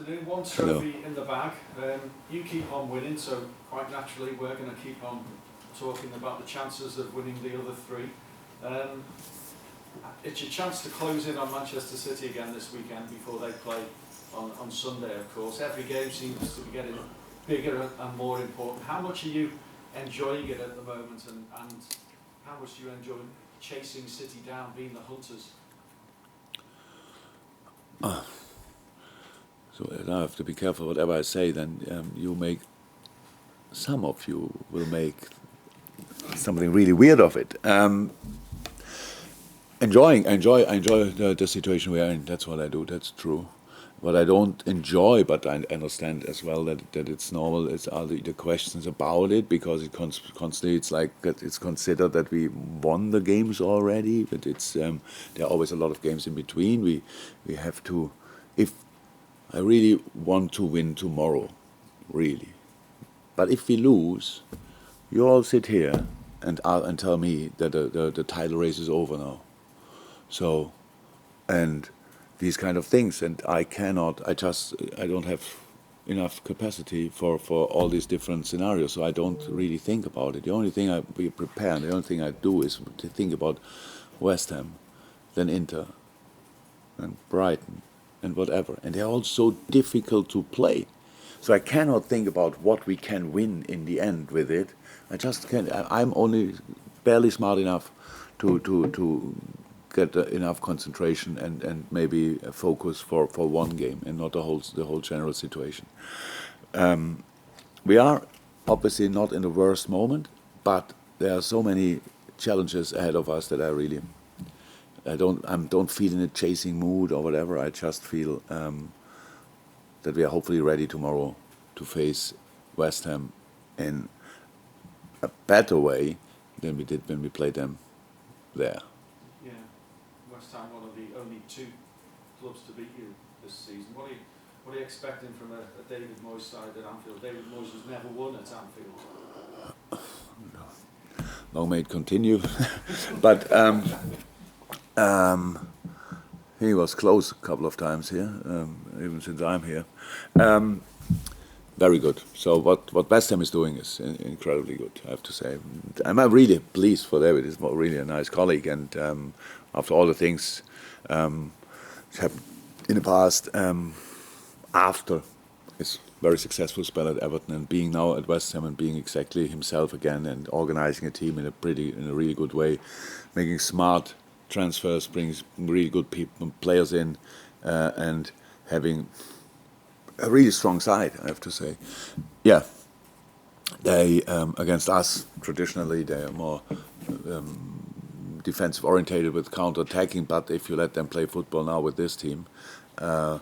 afternoon. One trophy in the bag. You keep on winning, so quite naturally we're going to keep on talking about the chances of winning the other three. It's your chance to close in on Manchester City again this weekend before they play on Sunday, of course. Every game seems to be getting bigger and more important. How much are you enjoying it at the moment, and how much do you enjoy chasing City down, being the hunters? So I have to be careful whatever I say, then some of you will make something really weird of it. I enjoy the situation we are in. That's what I do. That's true. What I don't enjoy, but I understand as well that it's normal. It's all the questions about it, because it constantly it's like it's considered that we won the games already. But it's there are always a lot of games in between. We have to, if I really want to win tomorrow, really. But if we lose, you all sit here and tell me that the title race is over now. So, and these kind of things, and I don't have enough capacity for all these different scenarios, so I don't really think about it. The only thing we prepare, and the only thing I do is to think about West Ham, then Inter, and Brighton, and whatever. And they're all so difficult to play. So I cannot think about what we can win in the end with it. I just can't. I'm only barely smart enough to get enough concentration and maybe a focus for one game and not the whole general situation. We are obviously not in the worst moment, but there are so many challenges ahead of us that I don't feel in a chasing mood or whatever. I just feel that we are hopefully ready tomorrow to face West Ham in a better way than we did when we played them there. Yeah, West Ham, one of the only two clubs to beat you this season. What are you expecting from a David Moyes side at Anfield? David Moyes has never won at Anfield. Long may it continue, but he was close a couple of times here, even since I'm here. Very good. So what West Ham is doing is incredibly good, I have to say. I'm really pleased for David. He's really a nice colleague, and after all the things which happened in the past, after his very successful spell at Everton and being now at West Ham and being exactly himself again and organizing a team in a really good way, making smart transfers, brings really good players in, and having a really strong side, I have to say. Yeah, they against us traditionally they are more defensive orientated with counter-attacking. But if you let them play football now with this team, I'm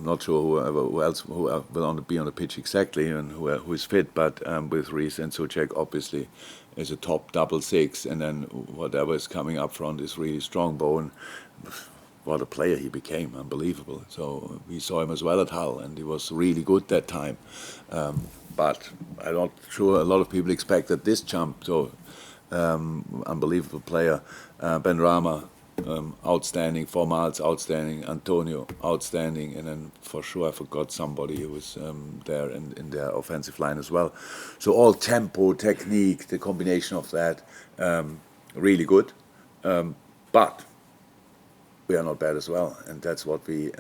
not sure who else will be on the pitch exactly and who is fit. But with Reece and Souček obviously is a top double six, and then whatever is coming up front is really strong. Bowen, what a player he became, unbelievable. So we saw him as well at Hull, and he was really good that time. But I'm not sure a lot of people expected this jump. So unbelievable player. Benrahma, outstanding. Formals, outstanding. Antonio, outstanding. And then for sure I forgot somebody who was there in their offensive line as well. So all tempo, technique, the combination of that, really good. But we are not bad as well, and that's what we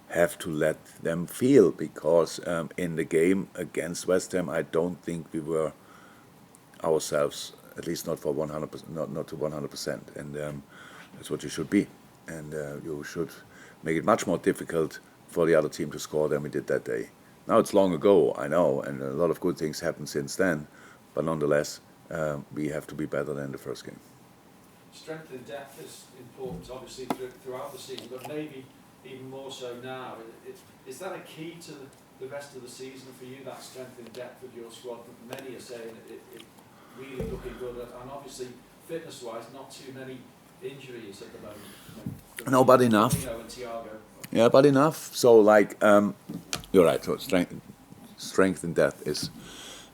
have to let them feel, because in the game against West Ham, I don't think we were ourselves, at least not for 100%, not to 100%, and that's what you should be, and you should make it much more difficult for the other team to score than we did that day. Now it's long ago, I know, and a lot of good things happened since then, but nonetheless, we have to be better than the first game. Strength and depth is important, obviously, throughout the season, but maybe even more so now. Is that a key to the rest of the season for you, that strength and depth of your squad? Many are saying it really looking good, and obviously, fitness-wise, not too many injuries at the moment. No, but enough. And Thiago. Yeah, but enough. So, you're right. So, strength and depth is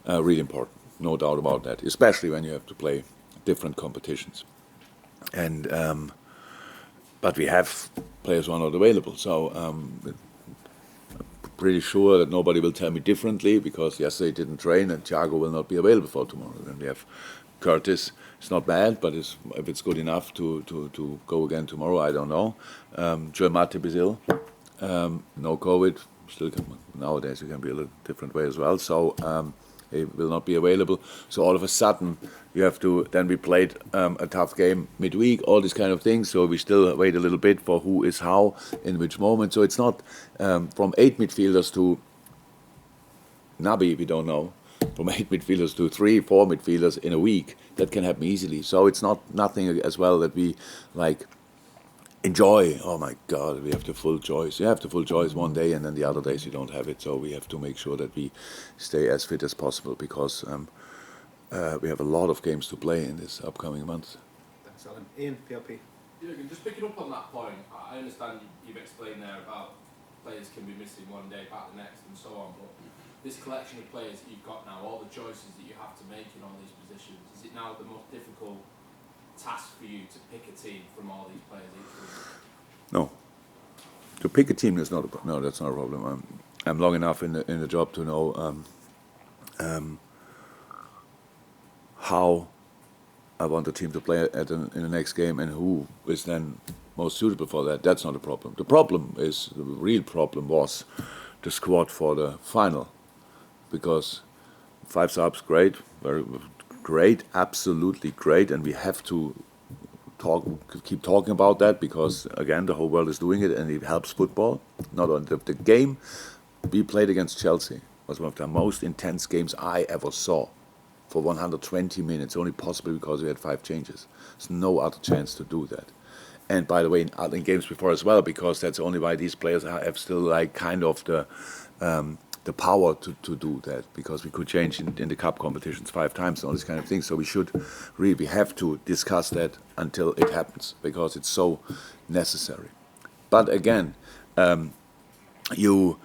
really important, no doubt about that, especially when you have to play different competitions. And but we have players who are not available, so pretty sure that nobody will tell me differently because yesterday didn't train and Thiago will not be available for tomorrow. Then we have Curtis. It's not bad, but if it's good enough to go again tomorrow, I don't know. Joel Matip is ill. No COVID. Still nowadays it can be a little different way as well. So he will not be available. So all of a sudden you have to. Then we played a tough game midweek. All these kind of things. So we still wait a little bit for who is how in which moment. So it's not from 8 midfielders to Naby. We don't know. From 8 midfielders to 3-4 midfielders in a week. That can happen easily. So it's nothing as well that we like enjoy. Oh my God, we have the full choice. You have the full choice one day, and then the other days you don't have it. So we have to make sure that we stay as fit as possible because we have a lot of games to play in this upcoming month. Thanks, Alan. Ian, PLP. Jurgen, just picking up on that point, I understand you've explained there about players can be missing one day, back the next, and so on. But this collection of players that you've got now, all the choices that you have to make in all these positions, is it now the most difficult task for you to pick a team from all these players each week? No. To pick a team is not that's not a problem. I'm long enough in the job to know how I want the team to play in the next game and who is then most suitable for that. That's not a problem. The real problem was the squad for the final, because 5 subs, great, very great, absolutely great, and we have to keep talking about that because again the whole world is doing it and it helps football. Not only the game we played against Chelsea was one of the most intense games I ever saw. For 120 minutes, only possible because we had 5 changes. There's no other chance to do that. And by the way, in games before as well, because that's only why these players have still like kind of the power to do that, because we could change in the cup competitions 5 times and all these kind of things. So we have to discuss that until it happens because it's so necessary. But again, you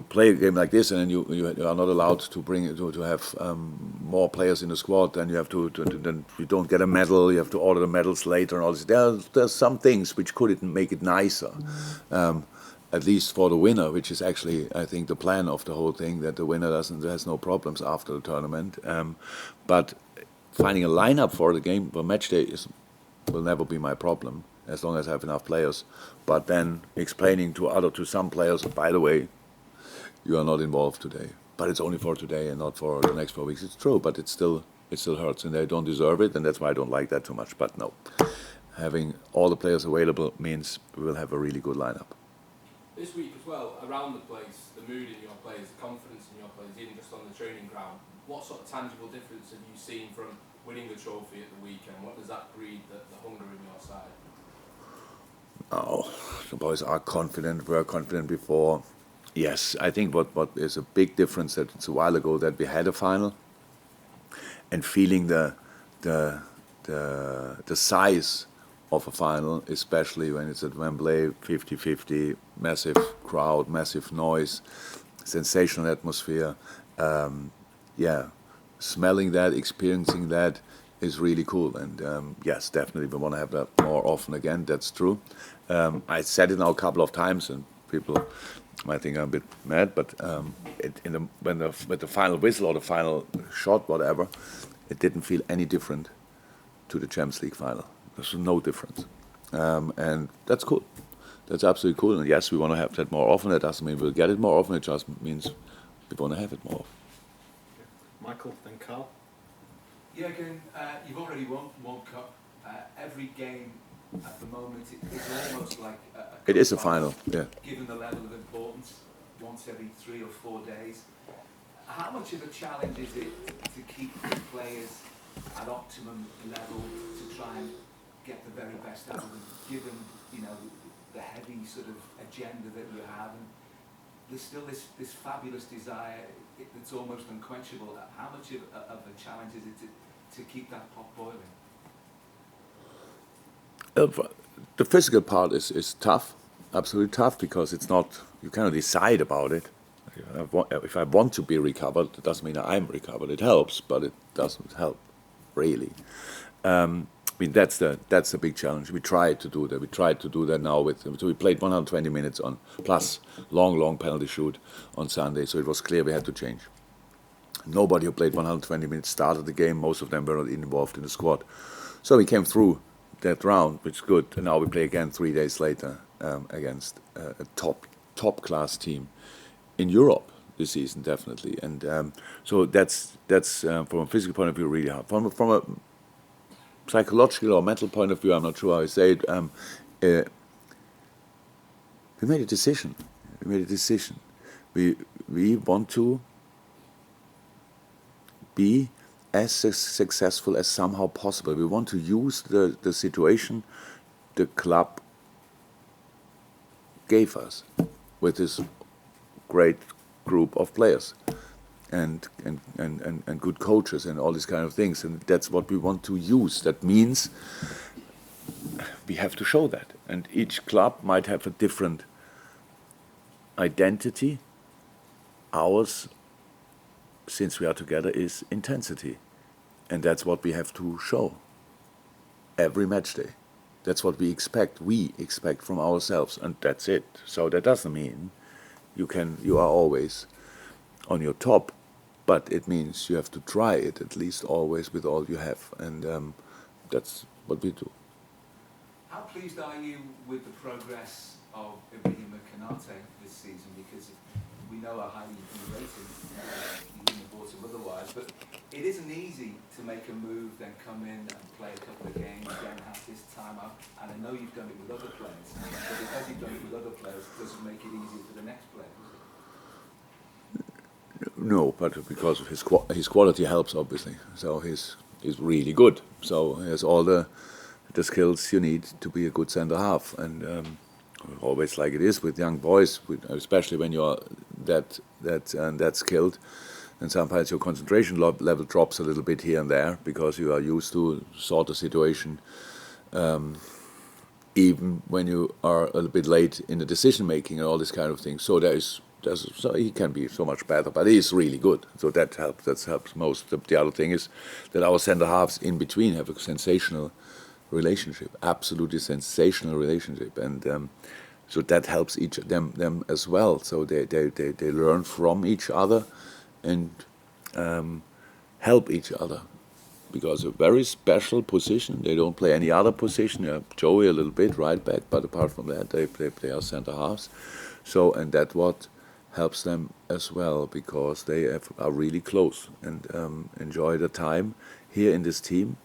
play a game like this, and then you are not allowed to have more players in the squad. Then you have then you don't get a medal. You have to order the medals later and all this. There's some things which could make it nicer, at least for the winner, which is actually I think the plan of the whole thing, that the winner has no problems after the tournament. But finding a lineup for the game for match day will never be my problem, as long as I have enough players. But then explaining to some players, by the way, you are not involved today. But it's only for today and not for the next 4 weeks. It's true, but it still hurts, and they don't deserve it, and that's why I don't like that too much. But no, having all the players available means we will have a really good lineup. This week as well, around the place, the mood in your players, the confidence in your players, even just on the training ground, what sort of tangible difference have you seen from winning the trophy at the weekend? What does that breed, the hunger in your side? Oh, the boys are confident, were confident before. Yes, I think what is a big difference that it's a while ago that we had a final, and feeling the size of a final, especially when it's at Wembley, 50-50, massive crowd, massive noise, sensational atmosphere. Smelling that, experiencing that is really cool. And yes, definitely we want to have that more often again. That's true. I said it now a couple of times, and people might think I'm a bit mad, but with the final whistle or the final shot, whatever, it didn't feel any different to the Champions League final. There's no difference, and that's cool. That's absolutely cool. And yes, we want to have that more often. That doesn't mean we'll get it more often. It just means we want to have it more often. Michael, then Carl. Jurgen, you've already won World Cup. Every game at the moment, it's almost like It is a final, yeah. Given the level of importance, once every 3 or 4 days. How much of a challenge is it to keep the players at optimum level to try and get the very best out of them, given the heavy sort of agenda that you have, and there's still this fabulous desire that's almost unquenchable. How much of a challenge is it to keep that pot boiling? The physical part is tough, absolutely tough, because it's not, you cannot decide about it. If I want to be recovered, it doesn't mean I'm recovered. It helps, but it doesn't help, really. mean, that's the big challenge. We tried to do that. We tried to do that now with. So we played 120 minutes on plus long penalty shoot on Sunday. So it was clear we had to change. Nobody who played 120 minutes started the game. Most of them were not involved in the squad. So we came through that round, which is good. And now we play again 3 days later against a top class team in Europe this season, definitely. And so that's from a physical point of view really hard. From a psychological or mental point of view, I'm not sure how I say it. We made a decision. We want to be as successful as somehow possible. We want to use the situation the club gave us with this great group of players and good coaches and all these kind of things, and that's what we want to use. That means we have to show that, and each club might have a different identity. Ours, since we are together, is intensity, and that's what we have to show every match day. That's what we expect from ourselves, and that's it. So that doesn't mean you are always on your top, but it means you have to try it at least always with all you have, and that's what we do. How pleased are you with the progress of Ibrahima Konate this season? Because we know how highly you rate him. You wouldn't have bought him otherwise, but it isn't easy to make a move, then come in and play a couple of games, then have this time out. And I know you've done it with other players, but because you've done it with other players, it doesn't make it easy for the next player, does it? No, but because of his quality helps, obviously. So he's really good. So he has all the skills you need to be a good centre half, and always like it is with young boys, especially when you're that skilled, and sometimes your concentration level drops a little bit here and there because you are used to sort of situation, even when you are a little bit late in the decision making and all this kind of thing. So so he can be so much better, but he is really good. So that helps most. The other thing is that our centre halves in between have a sensational relationship, absolutely sensational relationship, and so that helps each them as well. So they learn from each other and help each other, because a very special position. They don't play any other position. Yeah, Joey a little bit right back, but apart from that, they are centre halves. So, and that what helps them as well, because they are really close and enjoy the time here in this team.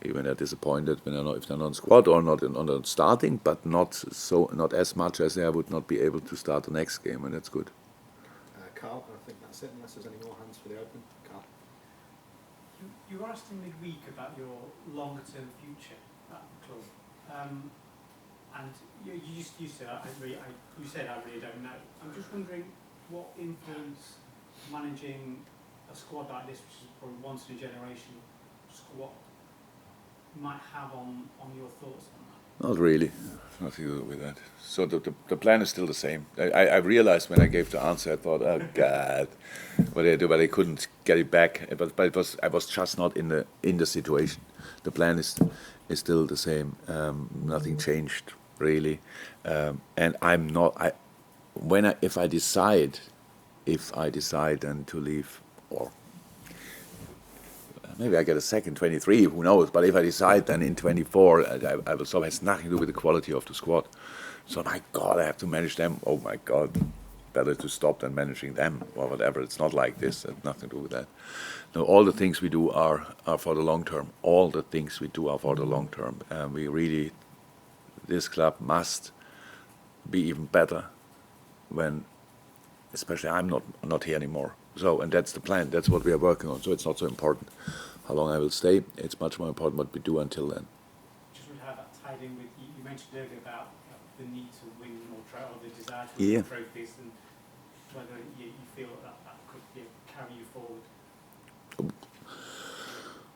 Even they're disappointed when if they're not in squad or not on starting, but not as much as they would not be able to start the next game, and that's good. Carl, I think that's it, unless there's any more hands for the open. Carl. You were asked in midweek about your longer-term future at the club, and you said I really don't know. I'm just wondering what influence managing a squad like this, which is probably once in a generation squad, might have on your thoughts on that? Not really, nothing to do with that. So the plan is still the same. I realized when I gave the answer, I thought, oh God, what did I do? But I couldn't get it back. But I was just not in the situation. The plan is still the same. Nothing changed really, and I'm not. If I decide then to leave, or maybe I get a second 23, who knows? But if I decide then in 24, I will. So it has nothing to do with the quality of the squad. So my God, I have to manage them. Oh my God, better to stop than managing them or whatever. It's not like this. It has nothing to do with that. No, all the things we do are for the long term. All the things we do are for the long term. We really, this club must be even better when, especially I'm not here anymore. So, and that's the plan. That's what we are working on. So it's not so important how long I will stay. It's much more important what we do until then. Just would have that tied in with you mentioned earlier about the need to win more trophies, or the desire to win more trophies, and whether you feel that could carry you forward.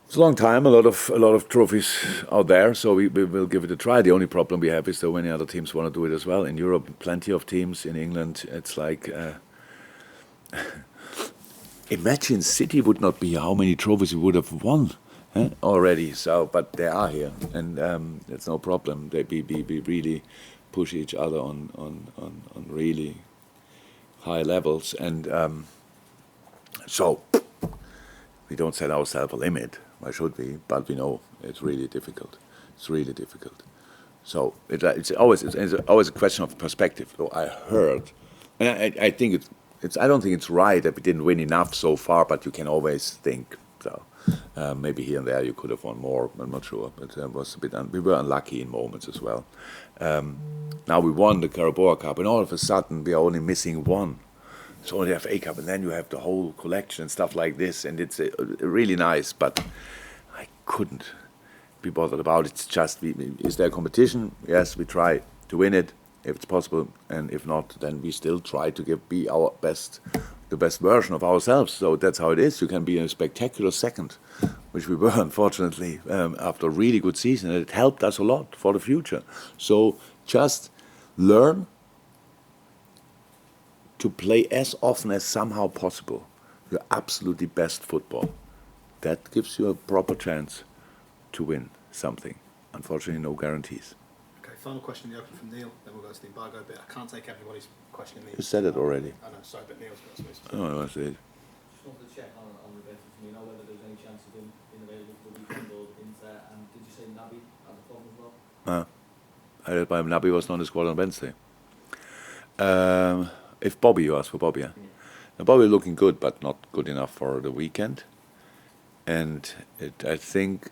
It's a long time, a lot of trophies out there, so we will give it a try. The only problem we have is that many other teams want to do it as well. In Europe, plenty of teams. In England, it's like imagine City would not be how many trophies we would have won. already. So, but they are here, and it's no problem. We really push each other on really high levels, and so we don't set ourselves a limit. Why should we? But we know it's really difficult. It's really difficult. So it's always a question of perspective. So I heard, and I think it's I don't think it's right that we didn't win enough so far. But you can always think so. Maybe here and there you could have won more. I'm not sure, but it was a bit. We were unlucky in moments as well. Now we won the Carabao Cup, and all of a sudden we are only missing one. So only FA Cup, and then you have the whole collection and stuff like this, and it's really nice. But I couldn't be bothered about it. It's just, is there a competition? Yes, we try to win it if it's possible, and if not, then we still try to be our best, the best version of ourselves. So that's how it is. You can be a spectacular second, which we were, unfortunately, after a really good season, and it helped us a lot for the future. So just learn to play as often as somehow possible your absolutely best football. That gives you a proper chance to win something. Unfortunately, no guarantees. Okay, final question in the open from Neil, then we'll go to the embargo bit. I can't take everybody's question in the... You said it already. I know, sorry, but Neil's got some... Oh, I see. Just wanted to check on Roberto for me, know whether there's any chance of him being available for the weekend or Inter, and did you say Naby at the form as well? I read by Naby was not in the squad on Wednesday. If Bobby, you ask for Bobby, yeah? Now, Bobby looking good, but not good enough for the weekend. And I think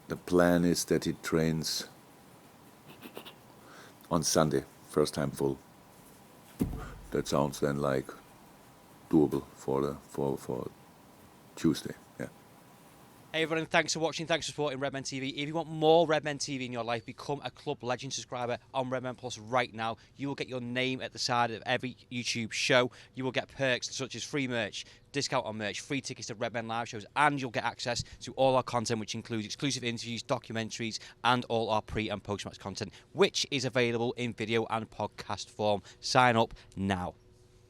the plan is that he trains on Sunday, first time full. That sounds then like doable for Tuesday. Yeah. Hey everyone, thanks for watching, thanks for supporting Redmen TV. If you want more Redmen TV in your life, become a Club Legend subscriber on Redmen Plus right now. You will get your name at the side of every YouTube show. You will get perks such as free merch, discount on merch, free tickets to Redmen live shows, and you'll get access to all our content, which includes exclusive interviews, documentaries, and all our pre- and post-match content, which is available in video and podcast form. Sign up now.